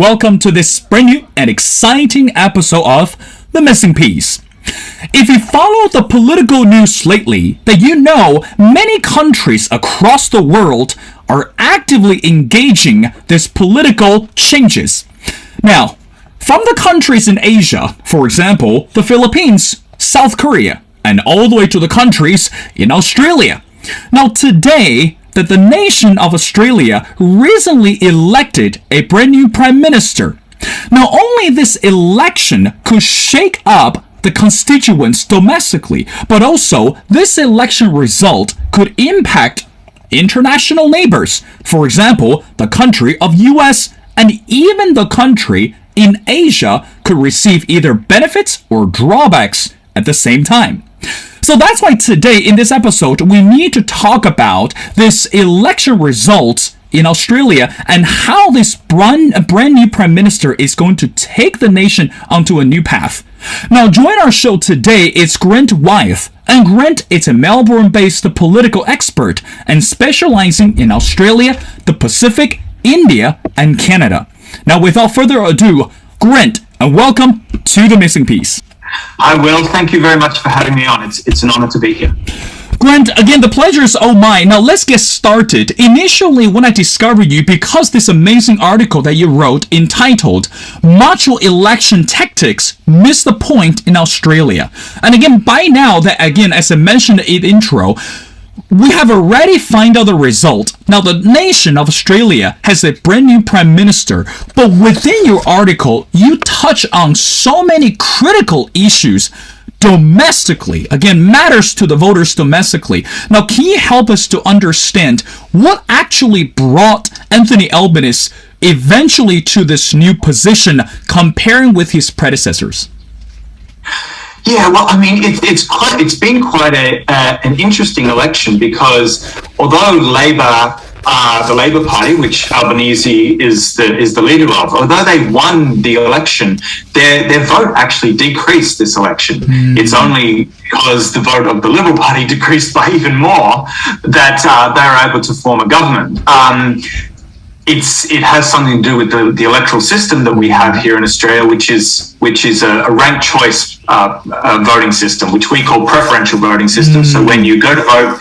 Welcome to this brand new and exciting episode of The Missing Piece. If you follow the political news lately, then you know many countries across the world are actively engaging these political changes. Now, from the countries in Asia, for example, the Philippines, South Korea, and all the way to the countries in Australia. Now today, that the nation of Australia recently elected a brand new prime minister. Not only this election could shake up the constituents domestically, but also this election result could impact international neighbors. For example, the country of US and even the country in Asia could receive either benefits or drawbacks at the same time. So that's why today in this episode we need to talk about this election results in Australia and how this brand new prime minister is going to take the nation onto a new path. Now join our show today is Grant Wyeth, and Grant is a Melbourne-based political expert and specializing in Australia, the Pacific, India, and Canada. Now without further ado, Grant, and welcome to The Missing Piece. I will. Thank you very much for having me on. It's an honor to be here. Grant, again, the pleasure is all mine. Now let's get started. Initially, when I discovered you, because this amazing article that you wrote entitled Macho Election Tactics Missed the Point in Australia. And again, by now, that again, as I mentioned in the intro, we have already found out the result. Now, the nation of Australia has a brand new prime minister, but within your article, you touch on so many critical issues domestically. Again, matters to the voters domestically. Now, can you help us to understand what actually brought Anthony Albanese eventually to this new position comparing with his predecessors? Yeah, well, I mean, it's been quite an interesting election because although the Labor Party, which Albanese is the leader of, although they won the election, their vote actually decreased this election. It's only because the vote of the Liberal Party decreased by even more that they were able to form a government. It has something to do with the electoral system that we have here in Australia, which is a ranked choice voting system, which we call preferential voting system. So when you go to vote,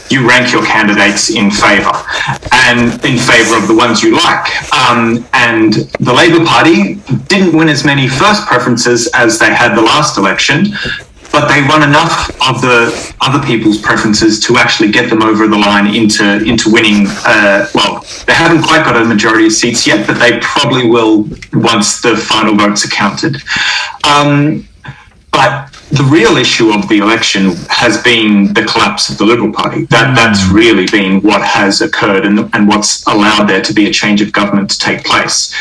you rank your candidates in favour of the ones you like. And the Labor Party didn't win as many first preferences as they had the last election, but they won enough of the other people's preferences to actually get them over the line into winning. Well, they haven't quite got a majority of seats yet, but they probably will once the final votes are counted. But the real issue of the election has been the collapse of the Liberal Party. That's really been what has occurred and what's allowed there to be a change of government to take place.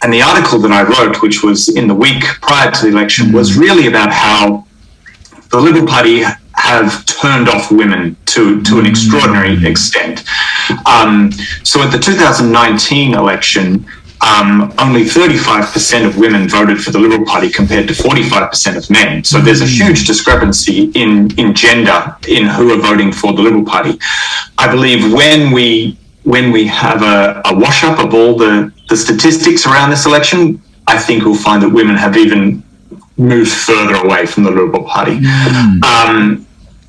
And the article that I wrote, which was in the week prior to the election, was really about how the Liberal Party have turned off women to an extraordinary extent. So at the 2019 election, only 35% of women voted for the Liberal Party compared to 45% of men. So there's a huge discrepancy in gender in who are voting for the Liberal Party. I believe when we have a wash-up of all the statistics around this election, I think we'll find that women have even moved further away from the Liberal Party.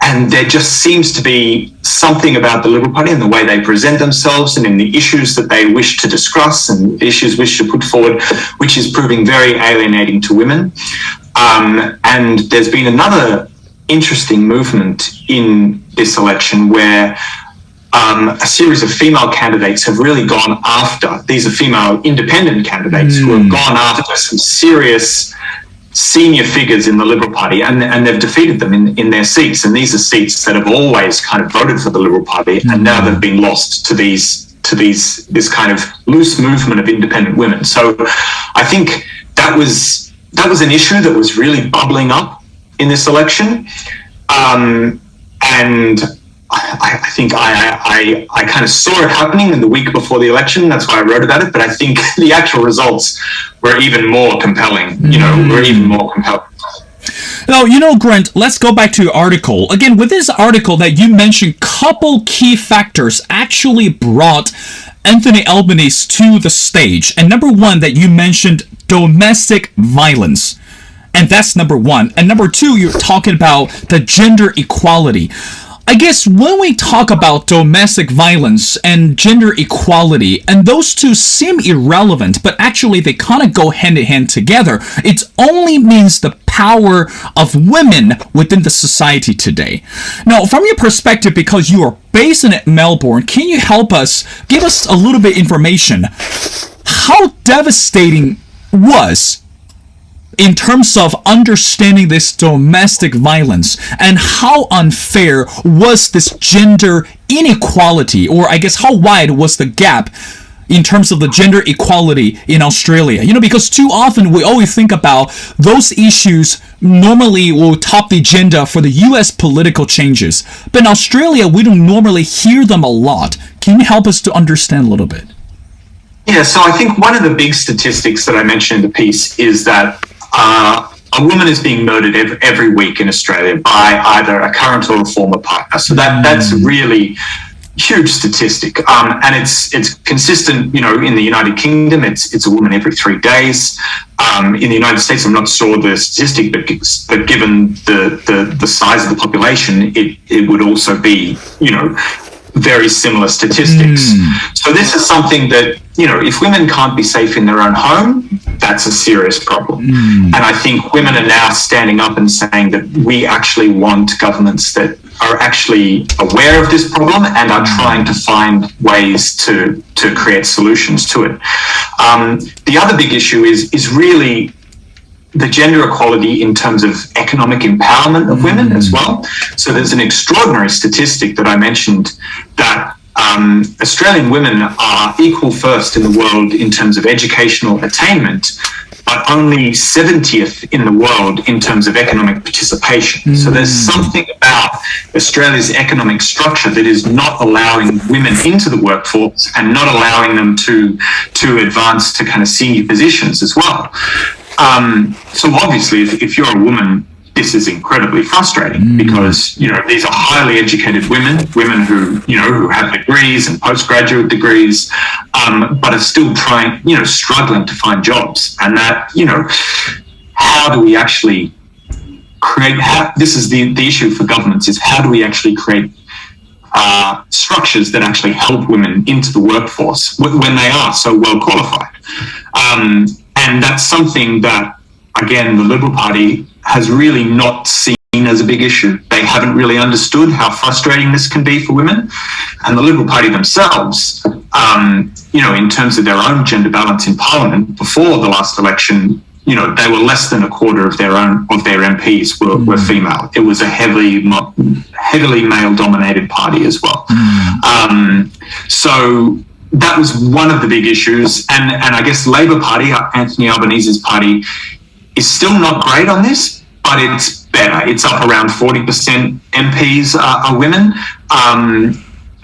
And there just seems to be something about the Liberal Party and the way they present themselves and in the issues that they wish to discuss and issues wish to put forward, which is proving very alienating to women. And there's been another interesting movement in this election where a series of female candidates have really gone after, these are female independent candidates who have gone after some serious senior figures in the Liberal Party, and they've defeated them in their seats. And these are seats that have always kind of voted for the Liberal Party, and now they've been lost to this kind of loose movement of independent women. So I think that was an issue that was really bubbling up in this election, and I think I kind of saw it happening in the week before the election. That's why I wrote about it. But I think the actual results were even more compelling. Were even more compelling. Now, Grant, let's go back to your article. Again, with this article that you mentioned, couple key factors actually brought Anthony Albanese to the stage. And number one that you mentioned, domestic violence. And that's number one. And number two, you're talking about the gender equality. I guess when we talk about domestic violence and gender equality, and those two seem irrelevant, but actually they kind of go hand in hand together, it only means the power of women within the society today. Now, from your perspective, because you are based in Melbourne, can you help us, give us a little bit information, how devastating was in terms of understanding this domestic violence, and how unfair was this gender inequality, or I guess how wide was the gap in terms of the gender equality in Australia? Because too often we always think about those issues normally will top the agenda for the US political changes, but in Australia we don't normally hear them a lot. Can you help us to understand a little bit? Yeah, so I think one of the big statistics that I mentioned in the piece is that a woman is being murdered every week in Australia by either a current or a former partner. So that's really huge statistic, and it's consistent. In the United Kingdom, it's a woman every 3 days. In the United States, I'm not sure the statistic, but given the size of the population, it would also be very similar statistics. So this is something that, if women can't be safe in their own home, that's a serious problem. And I think women are now standing up and saying that we actually want governments that are actually aware of this problem and are trying to find ways to create solutions to it. The other big issue is really the gender equality in terms of economic empowerment of women as well. So there's an extraordinary statistic that I mentioned that Australian women are equal first in the world in terms of educational attainment, but only 70th in the world in terms of economic participation. So there's something about Australia's economic structure that is not allowing women into the workforce and not allowing them to advance to kind of senior positions as well. So obviously, if you're a woman, this is incredibly frustrating because, these are highly educated women who have degrees and postgraduate degrees, but are still struggling to find jobs. And that, how do we actually create, this is the issue for governments, is how do we actually create structures that actually help women into the workforce when they are so well qualified? And that's something that, again, the Liberal Party has really not seen as a big issue. They haven't really understood how frustrating this can be for women. And the Liberal Party themselves, in terms of their own gender balance in Parliament before the last election, they were less than a quarter of their MPs were female. It was a heavily male-dominated party as well. So that was one of the big issues, and I guess Labor Party, Anthony Albanese's party, is still not great on this, but it's better. It's up around 40% MPs are women,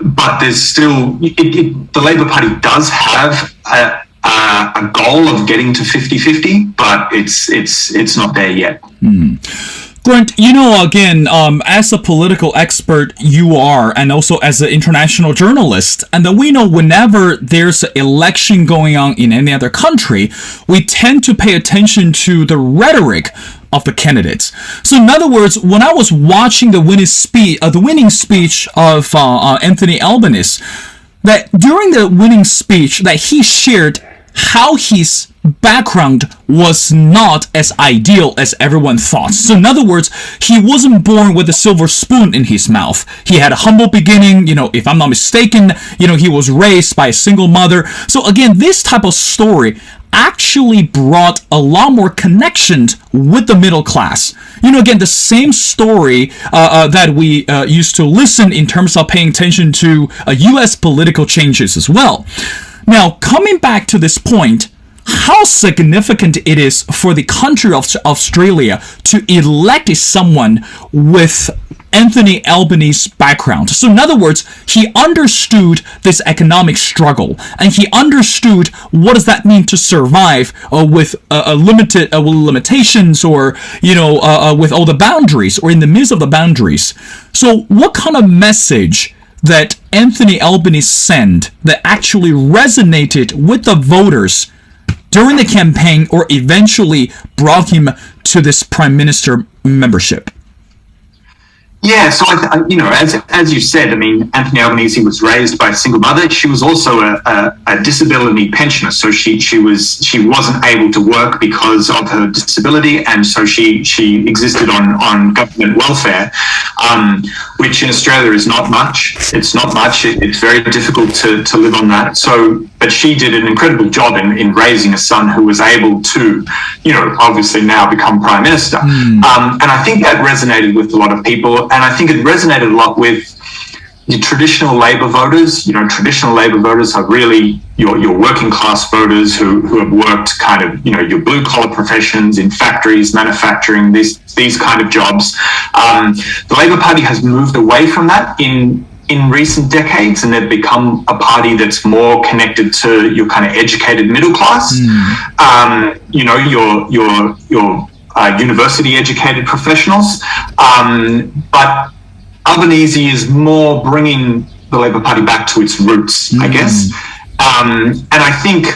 but there's still the Labor Party does have a goal of getting to 50-50, but it's not there yet. Grant, again, as a political expert you are, and also as an international journalist, and then we know whenever there's an election going on in any other country, we tend to pay attention to the rhetoric of the candidates. So in other words, when I was watching the winning speech of Anthony Albanese, that during the winning speech that he shared how his background was not as ideal as everyone thought. So in other words, he wasn't born with a silver spoon in his mouth. He had a humble beginning, if I'm not mistaken, he was raised by a single mother. So again, this type of story actually brought a lot more connections with the middle class. Again, the same story that we used to listen in terms of paying attention to US political changes as well. Now, coming back to this point, how significant it is for the country of Australia to elect someone with Anthony Albanese's background. So in other words, he understood this economic struggle, and he understood what does that mean to survive with limited limitations, or with all the boundaries, or in the midst of the boundaries. So what kind of message that Anthony Albanese sent that actually resonated with the voters during the campaign, or eventually brought him to this prime minister membership? Yeah, so as you said, I mean, Anthony Albanese was raised by a single mother. She was also a disability pensioner, so she wasn't able to work because of her disability, and so she existed on government welfare, which in Australia is not much. It's not much. It's very difficult to live on that. So, but she did an incredible job in raising a son who was able to, obviously now become prime minister. And I think that resonated with a lot of people. And I think it resonated a lot with the traditional Labor voters. Traditional Labor voters are really your working class voters who have worked kind of, your blue collar professions in factories, manufacturing, these kind of jobs. The Labor Party has moved away from that in recent decades, and they've become a party that's more connected to your kind of educated middle class. Your university educated professionals. But Albanese is more bringing the Labor Party back to its roots, I guess. And I think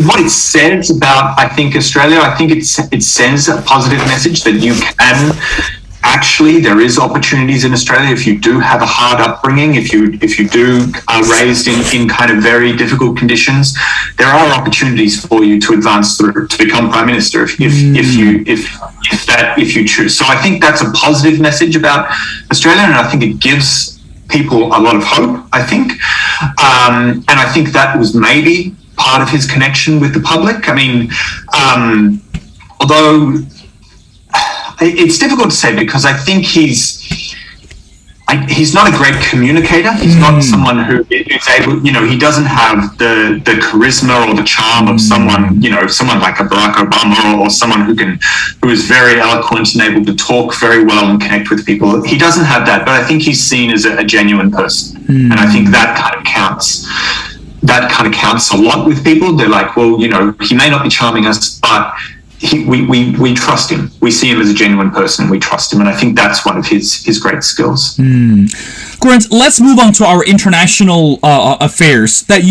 what it says about, Australia, I think it sends a positive message that you can actually, there is opportunities in Australia if you do have a hard upbringing, if you are raised in kind of very difficult conditions, there are opportunities for you to advance through to become prime minister if you choose. So I think that's a positive message about Australia, and I think it gives people a lot of hope, I think. And I think that was maybe part of his connection with the public. I mean, although it's difficult to say, because I think he's not a great communicator. He's not someone who is able, he doesn't have the charisma or the charm of someone like a Barack Obama, or someone who is very eloquent and able to talk very well and connect with people. He doesn't have that, but I think he's seen as a genuine person. And I think that kind of counts. That kind of counts a lot with people. They're like, well, he may not be charming us, but we trust him. We see him as a genuine person. We trust him, and I think that's one of his great skills. Grant, let's move on to our international affairs. That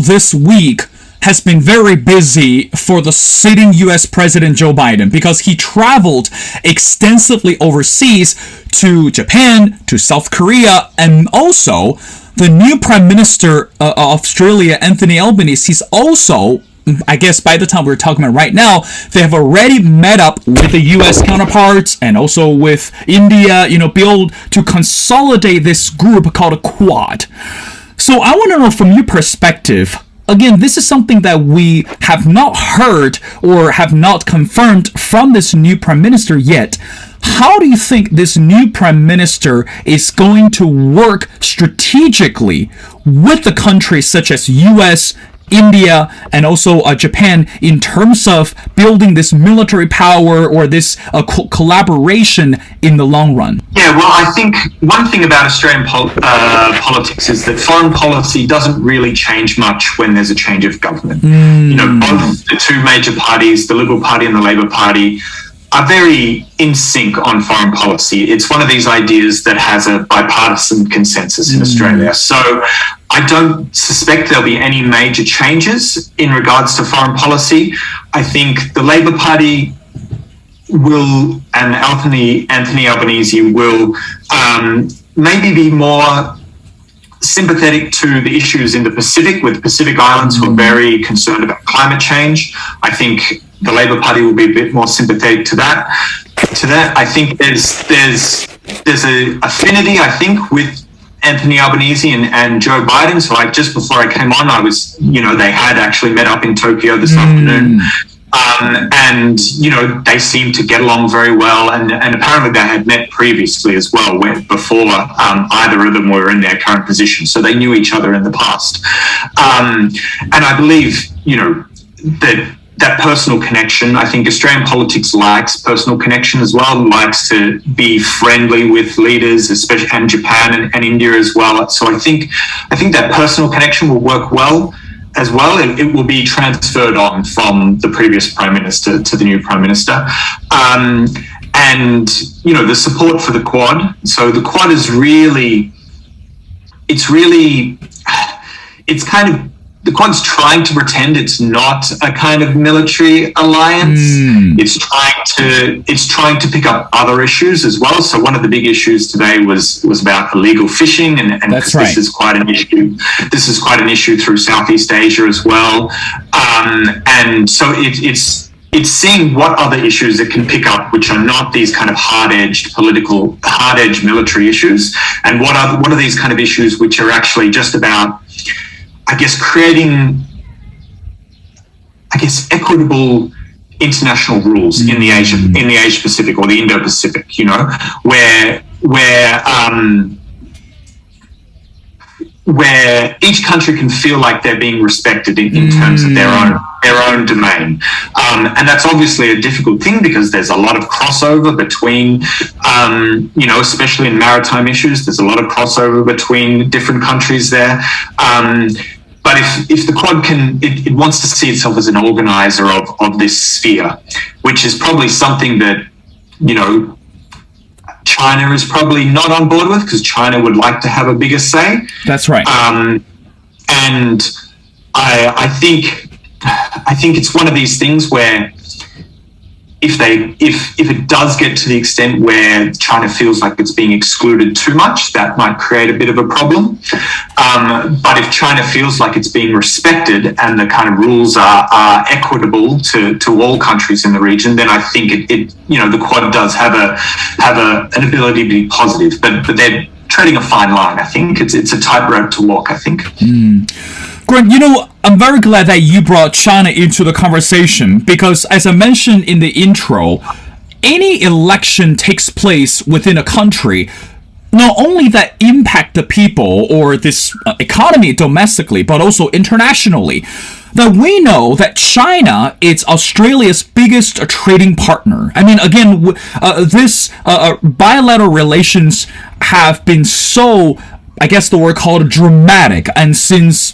this week has been very busy for the sitting U.S. President Joe Biden, because he traveled extensively overseas to Japan, to South Korea, and also the new Prime Minister of Australia, Anthony Albanese. He's also, I guess by the time we're talking about right now, they have already met up with the U.S. counterparts and also with India, build to consolidate this group called a Quad. So I want to know from your perspective, again, this is something that we have not heard or have not confirmed from this new Prime Minister yet. How do you think this new Prime Minister is going to work strategically with the countries such as U.S., India, and also Japan in terms of building this military power or this collaboration in the long run? Yeah, well, I think one thing about Australian politics is that foreign policy doesn't really change much when there's a change of government. Both the two major parties, the Liberal Party and the Labor Party, are very in sync on foreign policy. It's one of these ideas that has a bipartisan consensus in Australia. So I don't suspect there'll be any major changes in regards to foreign policy. I think the Labor Party will, and Anthony Albanese will, maybe be more sympathetic to the issues in the Pacific, with Pacific Islands who are very concerned about climate change. I think the Labor Party will be a bit more sympathetic to that. I think there's a affinity, I think, with Anthony Albanese and Joe Biden. So just before I came on, I was, they had actually met up in Tokyo this afternoon. And they seemed to get along very well, and apparently they had met previously as well, before either of them were in their current position, so they knew each other in the past. And I believe that personal connection. I think Australian politics likes personal connection as well, likes to be friendly with leaders, especially, and Japan and India as well. So I think that personal connection will work well as well. It will be transferred on from the previous Prime Minister to the new Prime Minister. And, the support for the Quad. So the Quad is the Quad's trying to pretend it's not a kind of military alliance. It's trying to pick up other issues as well. So one of the big issues today was about illegal fishing, and that's right. This is quite an issue. This is quite an issue through Southeast Asia as well. And so it's seeing what other issues it can pick up, which are not these kind of hard-edged military issues, and what are these kind of issues which are actually just about, I guess, creating, equitable international rules in the Asia Pacific or the Indo-Pacific, where each country can feel like they're being respected in terms of their own domain. And that's obviously a difficult thing because there's a lot of crossover between, especially in maritime issues, there's a lot of crossover between different countries there. But if the Quad it wants to see itself as an organizer of this sphere, which is probably something that, China is probably not on board with, because China would like to have a bigger say. That's right. And I think it's one of these things where if it does get to the extent where China feels like it's being excluded too much, that might create a bit of a problem. But if China feels like it's being respected and the kind of rules are equitable to all countries in the region, then I think the Quad does have an ability to be positive. But they're treading a fine line. I think it's a tightrope to walk, I think. Grant, I'm very glad that you brought China into the conversation, because as I mentioned in the intro, any election takes place within a country, not only that impact the people or this economy domestically, but also internationally. Now, we know that China is Australia's biggest trading partner. I mean, again, this bilateral relations have been so, I guess the word called dramatic, and since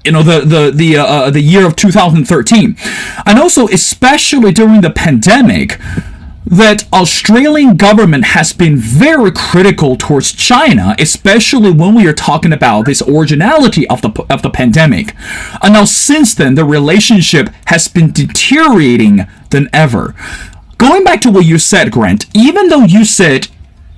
the year of 2013, and also especially during the pandemic, that Australian government has been very critical towards China, especially when we are talking about this originality of the pandemic. And now since then, the relationship has been deteriorating than ever. Going back to what you said, Grant, even though you said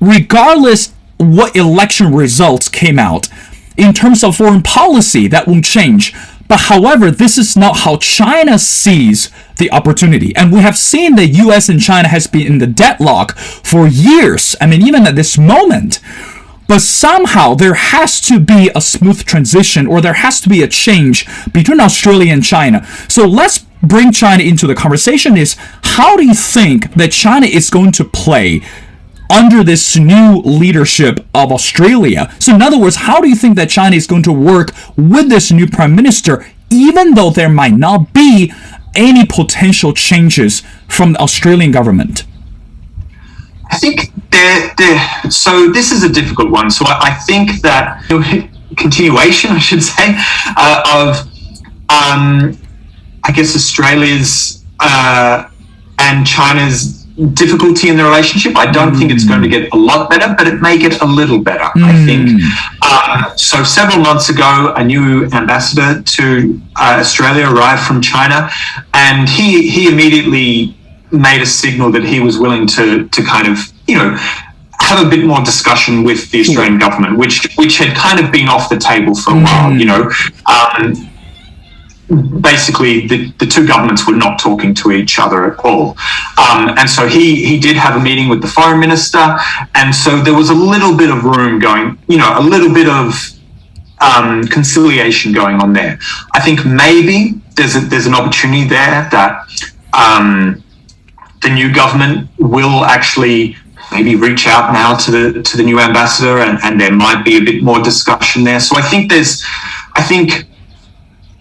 regardless what election results came out, in terms of foreign policy, that won't change. But however, this is not how China sees the opportunity. And we have seen the US and China has been in the deadlock for years. I mean, even at this moment. But somehow there has to be a smooth transition, or there has to be a change between Australia and China. So let's bring China into the conversation. Is how do you think that China is going to play under this new leadership of Australia? So in other words, how do you think that China is going to work with this new prime minister, even though there might not be any potential changes from the Australian government? I think so this is a difficult one. So I think that continuation, I should say, of I guess Australia's and China's difficulty in the relationship. I don't think it's going to get a lot better, but it may get a little better, I think. So several months ago, a new ambassador to Australia arrived from China, and he immediately made a signal that he was willing to kind of, have a bit more discussion with the Australian government, which had kind of been off the table for a while, basically the two governments were not talking to each other at all. And so he did have a meeting with the foreign minister, and so there was a little bit of room going, a little bit of conciliation going on there. I think maybe there's an opportunity there that the new government will actually maybe reach out now to the new ambassador, and there might be a bit more discussion there. So I think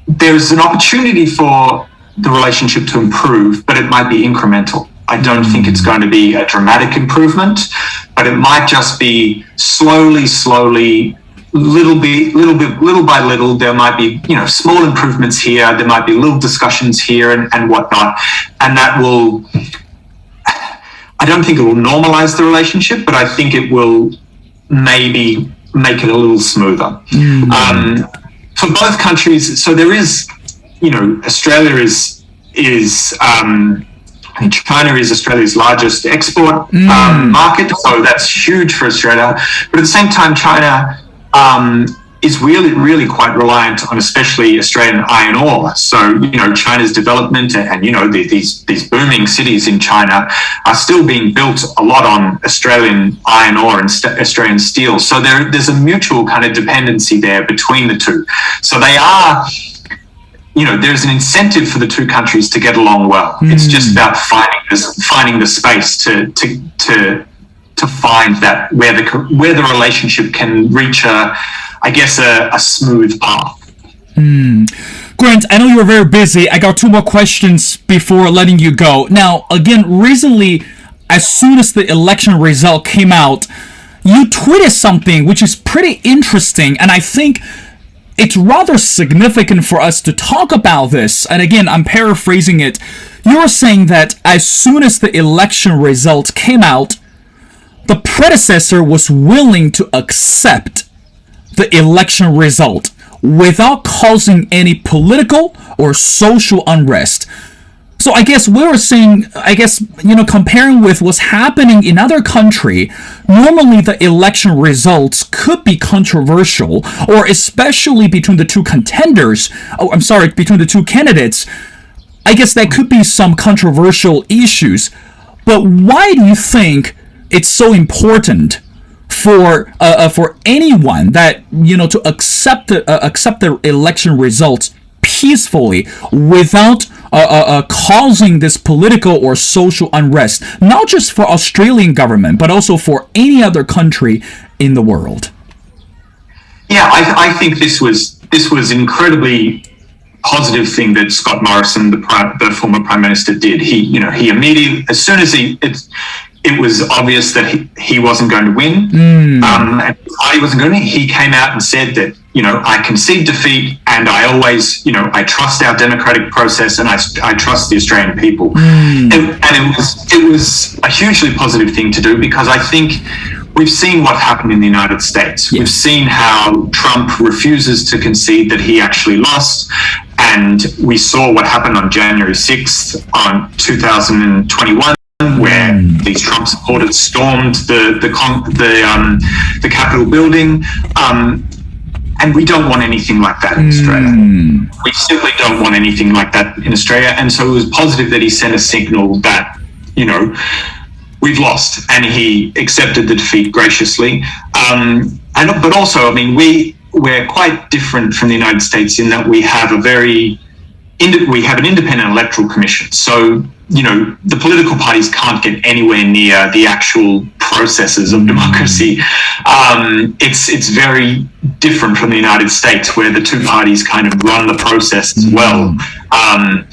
there's an opportunity for the relationship to improve, but it might be incremental. I don't think it's going to be a dramatic improvement, but it might just be slowly, little by little. There might be, small improvements here. There might be little discussions here and whatnot, and that will. I don't think it will normalize the relationship, but I think it will maybe make it a little smoother. For both countries, so there is, Australia is China is Australia's largest export market, so that's huge for Australia. But at the same time, China is really quite reliant on especially Australian iron ore. So, China's development and these booming cities in China are still being built a lot on Australian iron ore and Australian steel. So there's a mutual kind of dependency there between the two. So they are, there's an incentive for the two countries to get along well. It's just about finding the space to find that where the relationship can reach a smooth path. Grant, I know you're very busy. I got two more questions before letting you go. Now, again, recently, as soon as the election result came out, you tweeted something which is pretty interesting, and I think it's rather significant for us to talk about this. And again, I'm paraphrasing it. You're saying that as soon as the election result came out, the predecessor was willing to accept the election result without causing any political or social unrest. So I guess we were saying, comparing with what's happening in other country, normally the election results could be controversial, or especially between the two between the two candidates, I guess there could be some controversial issues. But why do you think it's so important for anyone that to accept the election results peacefully without causing this political or social unrest, not just for Australian government but also for any other country in the world? Yeah, I think this was incredibly positive thing that Scott Morrison, the former Prime Minister, did. He immediately, as soon as it was obvious that he wasn't going to win, and the party wasn't going to win, he came out and said that, I concede defeat, and I always, I trust our democratic process, and I trust the Australian people. And it was a hugely positive thing to do, because I think we've seen what happened in the United States. Yes. We've seen how Trump refuses to concede that he actually lost, and we saw what happened on January 6th on 2021. Where these Trump supporters stormed the Capitol building, and we don't want anything like that in Australia. We simply don't want anything like that in Australia, and so it was positive that he sent a signal that we've lost, and he accepted the defeat graciously. But also, I mean, we're quite different from the United States in that we have an independent electoral commission. So, the political parties can't get anywhere near the actual processes of democracy. It's very different from the United States, where the two parties kind of run the process as well. And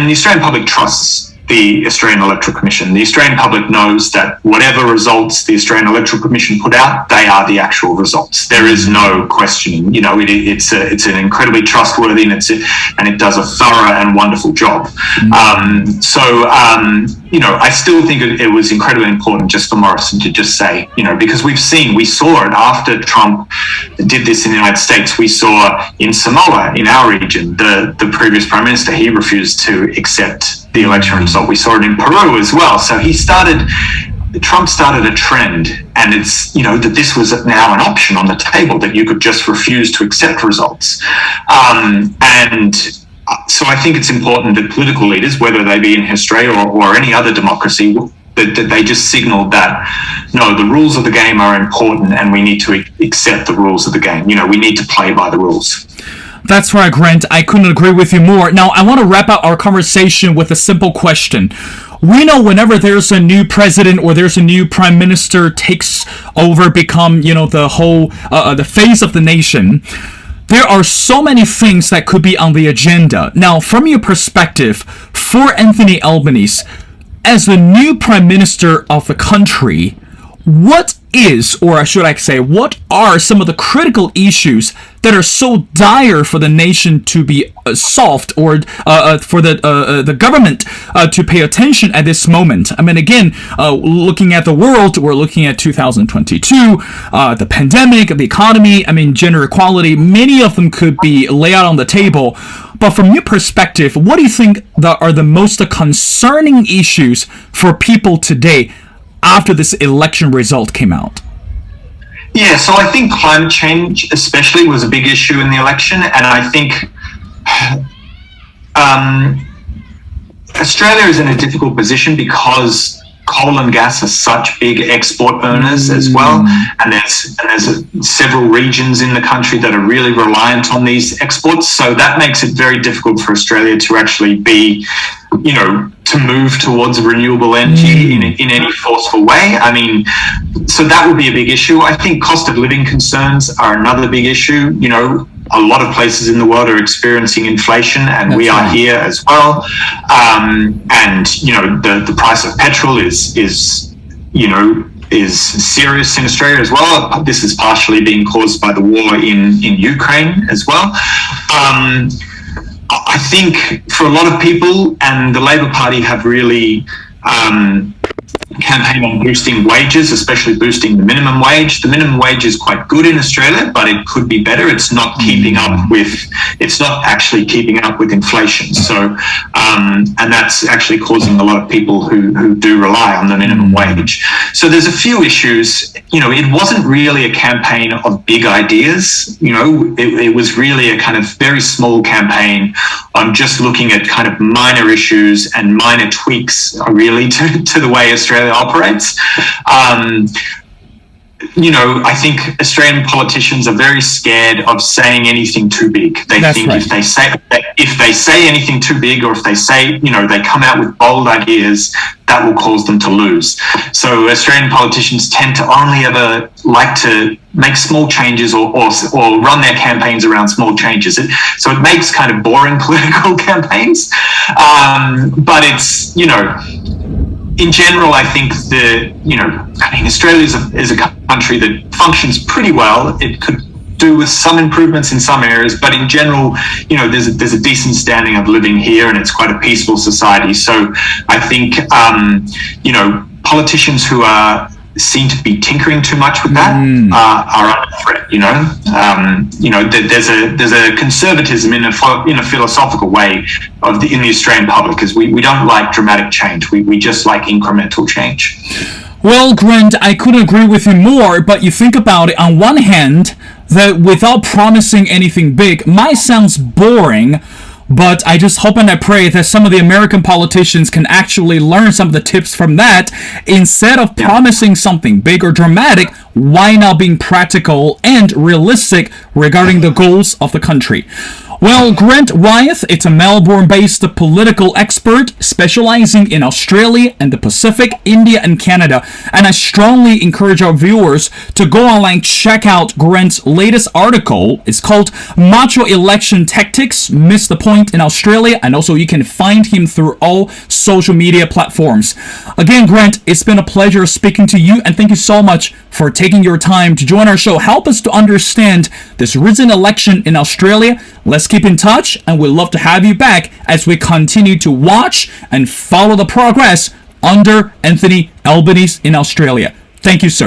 the Australian public trusts the Australian Electoral Commission. The Australian public knows that whatever results the Australian Electoral Commission put out, they are the actual results. There is no questioning. It's an incredibly trustworthy, and it does a thorough and wonderful job. I still think it was incredibly important just for Morrison to just say, because we saw it after Trump did this in the United States. We saw in Samoa, in our region, the previous Prime Minister, he refused to accept the election result. We saw it in Peru as well. So Trump started a trend, and it's, that this was now an option on the table, that you could just refuse to accept results. So I think it's important that political leaders, whether they be in Australia or any other democracy, that they just signal that, no, the rules of the game are important, and we need to accept the rules of the game. We need to play by the rules. That's right, Grant. I couldn't agree with you more. Now, I want to wrap up our conversation with a simple question. We know whenever there's a new president or there's a new prime minister takes over, become, the whole, the face of the nation, there are so many things that could be on the agenda. Now, from your perspective, for Anthony Albanese, as the new prime minister of the country, what is, or should I say, what are some of the critical issues that are so dire for the nation to be solved, or for the government to pay attention at this moment? I mean, again, looking at the world, we're looking at 2022, the pandemic, the economy, gender equality, many of them could be laid out on the table. But from your perspective, what do you think are the most concerning issues for people today after this election result came out? Yeah, so I think climate change especially was a big issue in the election, and I think Australia is in a difficult position because coal and gas are such big export earners as well, and there's several regions in the country that are really reliant on these exports, so that makes it very difficult for Australia to actually be, to move towards renewable energy in any forceful way. So that would be a big issue. I think cost of living concerns are another big issue. A lot of places in the world are experiencing inflation, and we are here as well. And the price of petrol is serious in Australia as well. This is partially being caused by the war in Ukraine as well. I think for a lot of people, and the Labor Party have really campaigned on boosting wages, especially boosting the minimum wage. The minimum wage is quite good in Australia, but it could be better. It's not actually keeping up with inflation. So, and that's actually causing a lot of people who do rely on the minimum wage. So there's a few issues. It wasn't really a campaign of big ideas. It was really a kind of very small campaign on just looking at kind of minor issues and minor tweaks, really, to the way Australia operates. I think Australian politicians are very scared of saying anything too big. They think right. if they say anything too big, or if they say, they come out with bold ideas, that will cause them to lose. So Australian politicians tend to only ever like to make small changes or run their campaigns around small changes. So it makes kind of boring political campaigns. But it's, in general, I think Australia is a country that functions pretty well. It could do with some improvements in some areas, but in general, there's a decent standing of living here, and it's quite a peaceful society. So I think, politicians who seem to be tinkering too much with that are under threat. There's a conservatism in a philosophical way in the Australian public, because we don't like dramatic change. We just like incremental change. Well, Grant, I couldn't agree with you more, but you think about it, on one hand, that without promising anything big might sound boring, but I just hope and I pray that some of the American politicians can actually learn some of the tips from that. Instead of promising something big or dramatic, why not being practical and realistic regarding the goals of the country? Well, Grant Wyeth is a Melbourne-based political expert specializing in Australia and the Pacific, India, and Canada. And I strongly encourage our viewers to go online, check out Grant's latest article. It's called Macho Election Tactics, Miss the Point in Australia. And also you can find him through all social media platforms. Again, Grant, it's been a pleasure speaking to you. And thank you so much for taking your time to join our show. Help us to understand this recent election in Australia. Let's keep in touch, and we'd love to have you back as we continue to watch and follow the progress under Anthony Albanese in Australia. Thank you, sir.